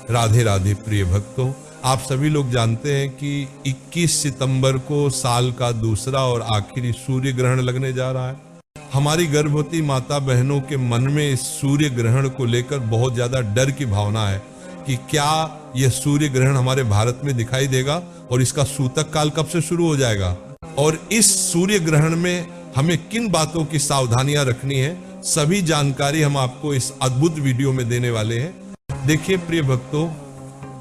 राधे राधे प्रिय भक्तों, आप सभी लोग जानते हैं कि 21 सितंबर को साल का दूसरा और आखिरी सूर्य ग्रहण लगने जा रहा है। हमारी गर्भवती माता बहनों के मन में इस सूर्य ग्रहण को लेकर बहुत ज्यादा डर की भावना है कि क्या यह सूर्य ग्रहण हमारे भारत में दिखाई देगा और इसका सूतक काल कब से शुरू हो जाएगा, और इस सूर्य ग्रहण में हमें किन बातों की सावधानियां रखनी है, सभी जानकारी हम आपको इस अद्भुत वीडियो में देने वाले हैं। देखिए प्रिय भक्तों,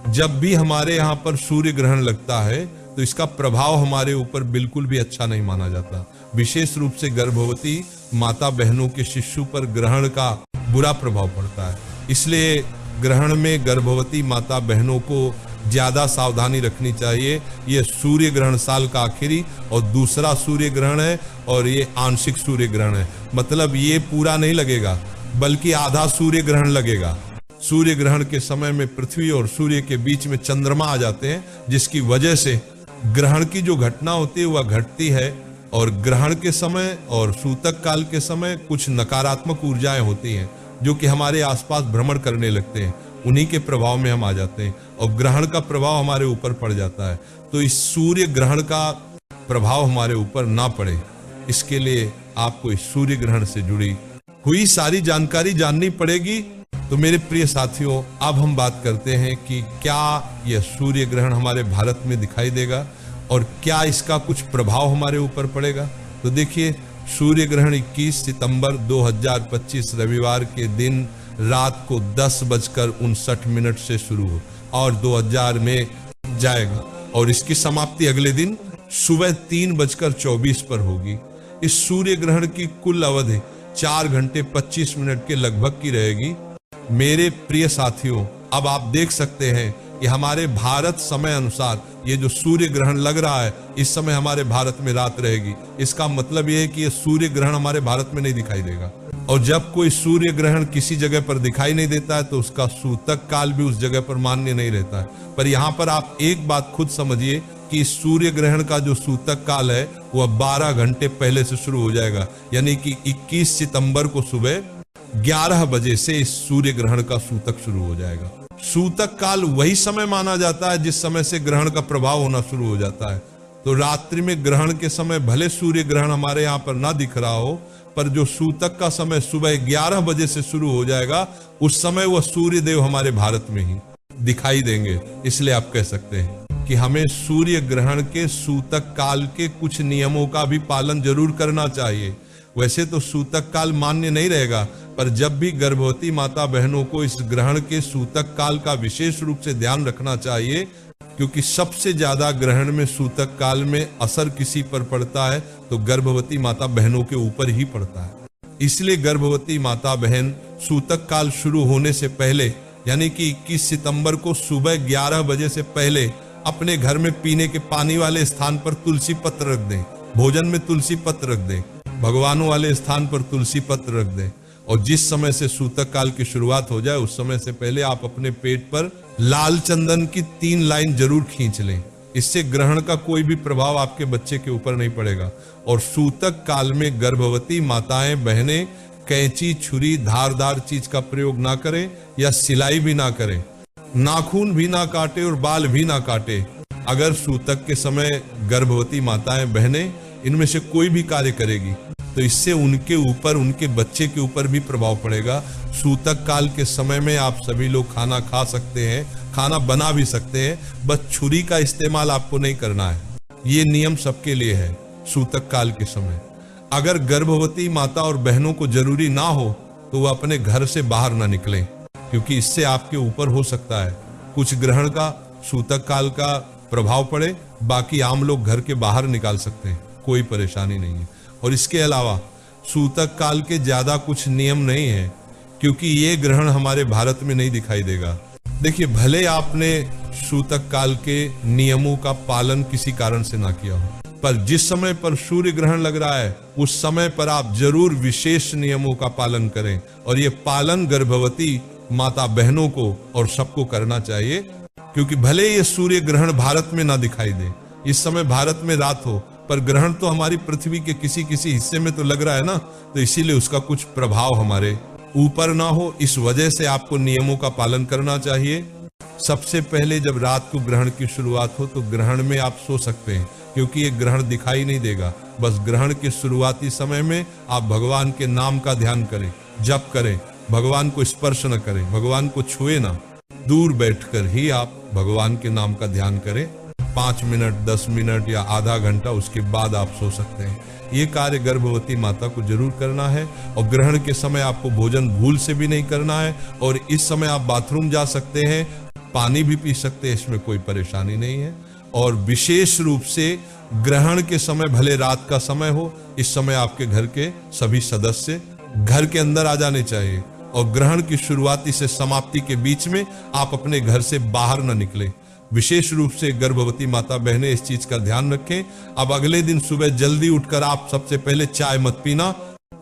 जब भी हमारे यहाँ पर सूर्य ग्रहण लगता है तो इसका प्रभाव हमारे ऊपर बिल्कुल भी अच्छा नहीं माना जाता। विशेष रूप से गर्भवती माता बहनों के शिशु पर ग्रहण का बुरा प्रभाव पड़ता है। इसलिए ग्रहण में गर्भवती माता बहनों को ज्यादा सावधानी रखनी चाहिए। यह सूर्य ग्रहण साल का आखिरी और दूसरा सूर्य ग्रहण है और ये आंशिक सूर्य ग्रहण है, मतलब ये पूरा नहीं लगेगा बल्कि आधा सूर्य ग्रहण लगेगा। सूर्य ग्रहण के समय में पृथ्वी और सूर्य के बीच में चंद्रमा आ जाते हैं, जिसकी वजह से ग्रहण की जो घटना होती है वह घटती है, और ग्रहण के समय और सूतक काल के समय कुछ नकारात्मक ऊर्जाएं होती हैं जो कि हमारे आसपास भ्रमण करने लगते हैं। उन्हीं के प्रभाव में हम आ जाते हैं और ग्रहण का प्रभाव हमारे ऊपर पड़ जाता है। तो इस सूर्य ग्रहण का प्रभाव हमारे ऊपर ना पड़े, इसके लिए आपको इस सूर्य ग्रहण से जुड़ी हुई सारी जानकारी जाननी पड़ेगी। तो मेरे प्रिय साथियों, अब हम बात करते हैं कि क्या यह सूर्य ग्रहण हमारे भारत में दिखाई देगा और क्या इसका कुछ प्रभाव हमारे ऊपर पड़ेगा। तो देखिए, सूर्य ग्रहण 21 सितंबर 2025 रविवार के दिन रात को 10:59 से शुरू हो और 2000 में जाएगा, और इसकी समाप्ति अगले दिन सुबह 3:24 पर होगी। इस सूर्य ग्रहण की कुल अवधि 4 घंटे 25 मिनट के लगभग की रहेगी। मेरे प्रिय साथियों, अब आप देख सकते हैं कि हमारे भारत समय अनुसार ये जो सूर्य ग्रहण लग रहा है, इस समय हमारे भारत में रात रहेगी। इसका मतलब ये है कि ये सूर्य ग्रहण हमारे भारत में नहीं दिखाई देगा, और जब कोई सूर्य ग्रहण किसी जगह पर दिखाई नहीं देता है तो उसका सूतक काल भी उस जगह पर मान्य नहीं रहता है। पर यहाँ पर आप एक बात खुद समझिए कि सूर्य ग्रहण का जो सूतक काल है वह 12 घंटे पहले से शुरू हो जाएगा, यानी कि 21 सितंबर को सुबह 11 बजे से इस सूर्य ग्रहण का सूतक शुरू हो जाएगा। सूतक काल वही समय माना जाता है जिस समय से ग्रहण का प्रभाव होना शुरू हो जाता है। तो रात्रि में ग्रहण के समय भले सूर्य ग्रहण हमारे यहाँ पर ना दिख रहा हो, पर जो सूतक का समय सुबह 11 बजे से शुरू हो जाएगा, उस समय वह सूर्य देव हमारे भारत में ही दिखाई देंगे। इसलिए आप कह सकते हैं कि हमें सूर्य ग्रहण के सूतक काल के कुछ नियमों का भी पालन जरूर करना चाहिए। वैसे तो सूतक काल मान्य नहीं रहेगा, पर जब भी गर्भवती माता बहनों को इस ग्रहण के सूतक काल का विशेष रूप से ध्यान रखना चाहिए, क्योंकि सबसे ज्यादा ग्रहण में सूतक काल में असर किसी पर पड़ता है तो गर्भवती माता बहनों के ऊपर ही पड़ता है। इसलिए गर्भवती माता बहन सूतक काल शुरू होने से पहले, यानी कि 21 सितंबर को सुबह 11 बजे से पहले अपने घर में पीने के पानी वाले स्थान पर तुलसी पत्र रख दें, भोजन में तुलसी पत्र रख दें, भगवानों वाले स्थान पर तुलसी पत्र रख दें, और जिस समय से सूतक काल की शुरुआत हो जाए उस समय से पहले आप अपने पेट पर लाल चंदन की 3 लाइन जरूर खींच लें। इससे ग्रहण का कोई भी प्रभाव आपके बच्चे के ऊपर नहीं पड़ेगा। और सूतक काल में गर्भवती माताएं बहनें कैंची, छुरी, धारदार चीज का प्रयोग ना करें या सिलाई भी ना करें, नाखून भी ना काटे और बाल भी ना काटे। अगर सूतक के समय गर्भवती माताएं बहनें इनमें से कोई भी कार्य करेगी तो इससे उनके ऊपर, उनके बच्चे के ऊपर भी प्रभाव पड़ेगा। सूतक काल के समय में आप सभी लोग खाना खा सकते हैं, खाना बना भी सकते हैं, बस छुरी का इस्तेमाल आपको नहीं करना है। ये नियम सबके लिए है सूतक काल के समय। अगर गर्भवती माता और बहनों को जरूरी ना हो तो वह अपने घर से बाहर ना निकलें, क्योंकि इससे आपके ऊपर हो सकता है कुछ ग्रहण का, सूतक काल का प्रभाव पड़े। बाकी आम लोग घर के बाहर निकाल सकते हैं, कोई परेशानी नहीं है। और इसके अलावा सूतक काल के ज्यादा कुछ नियम नहीं है, क्योंकि ये ग्रहण हमारे भारत में नहीं दिखाई देगा। देखिए, भले आपने सूतक काल के नियमों का पालन किसी कारण से ना किया हो, पर जिस समय पर सूर्य ग्रहण लग रहा है उस समय पर आप जरूर विशेष नियमों का पालन करें, और ये पालन गर्भवती माता बहनों को और सबको करना चाहिए। क्योंकि भले ये सूर्य ग्रहण भारत में ना दिखाई दे, इस समय भारत में रात हो, पर ग्रहण तो हमारी पृथ्वी के किसी किसी हिस्से में तो लग रहा है ना, तो इसीलिए उसका कुछ प्रभाव हमारे ऊपर ना हो, इस वजह से आपको नियमों का पालन करना चाहिए। सबसे पहले जब रात को ग्रहण की शुरुआत हो तो ग्रहण में आप सो सकते हैं, क्योंकि ये ग्रहण दिखाई नहीं देगा। बस ग्रहण के शुरुआती समय में आप भगवान के नाम का ध्यान करें, जप करें, भगवान को स्पर्श न करें, भगवान को छुए ना, दूर बैठकर ही आप भगवान के नाम का ध्यान करें। 5 मिनट, 10 मिनट या आधा घंटा, उसके बाद आप सो सकते हैं। ये कार्य गर्भवती माता को जरूर करना है। और ग्रहण के समय आपको भोजन भूल से भी नहीं करना है। और इस समय आप बाथरूम जा सकते हैं, पानी भी पी सकते हैं, इसमें कोई परेशानी नहीं है। और विशेष रूप से ग्रहण के समय, भले रात का समय हो, इस समय आपके घर के सभी सदस्य घर के अंदर आ जाने चाहिए। और ग्रहण की शुरुआती से समाप्ति के बीच में आप अपने घर से बाहर न निकलें। विशेष रूप से गर्भवती माता बहनें इस चीज का ध्यान रखें। अब अगले दिन सुबह जल्दी उठकर आप सबसे पहले चाय मत पीना,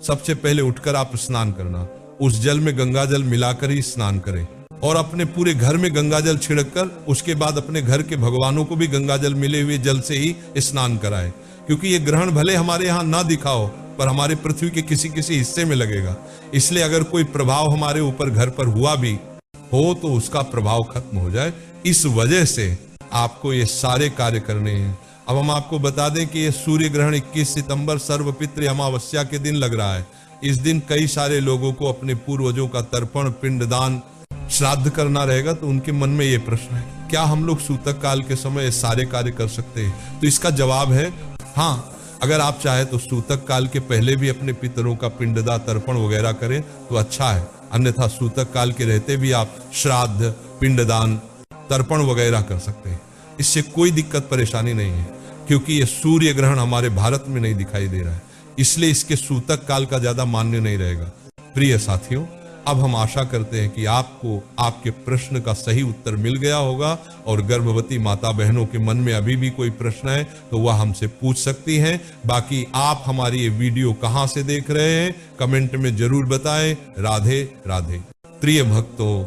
सबसे पहले उठकर आप स्नान करना। उस जल में गंगा जल मिलाकर ही स्नान करें और अपने पूरे घर में गंगा जल छिड़ककर उसके बाद अपने घर के भगवानों को भी गंगा जल मिले हुए जल से ही स्नान कराएं। क्योंकि ये ग्रहण भले हमारे यहाँ ना दिखा हो, पर हमारे पृथ्वी के किसी किसी हिस्से में लगेगा। इसलिए अगर कोई प्रभाव हमारे ऊपर घर पर हुआ भी हो तो उसका प्रभाव खत्म हो जाए। इस वजह से आपको ये सारे कार्य करने हैं। अब हम आपको बता दें कि ये सूर्य ग्रहण 21 सितंबर सर्वपितृ अमावस्या के दिन लग रहा है। इस दिन कई सारे लोगों को अपने पूर्वजों का तर्पण, पिंडदान, श्राद्ध करना रहेगा। तो उनके मन में ये प्रश्न है, क्या हम लोग सूतक काल के समय सारे कार्य कर सकते हैं? तो इसका जवाब है हाँ। अगर आप चाहे तो सूतक काल के पहले भी अपने पितरों का पिंडदा, तर्पण वगैरह करें तो अच्छा है। अन्यथा सूतक काल के रहते भी आप श्राद्ध, पिंडदान, तर्पण वगैरह कर सकते हैं। इससे कोई दिक्कत परेशानी नहीं है, क्योंकि ये सूर्य ग्रहण हमारे भारत में नहीं दिखाई दे रहा है, इसलिए इसके सूतक काल का ज्यादा मान्य नहीं रहेगा। प्रिय साथियों, अब हम आशा करते हैं कि आपको आपके प्रश्न का सही उत्तर मिल गया होगा। और गर्भवती माता बहनों के मन में अभी भी कोई प्रश्न है तो वह हमसे पूछ सकती हैं। बाकी आप हमारी ये वीडियो कहां से देख रहे हैं, कमेंट में जरूर बताएं। राधे राधे। प्रिय भक्तों,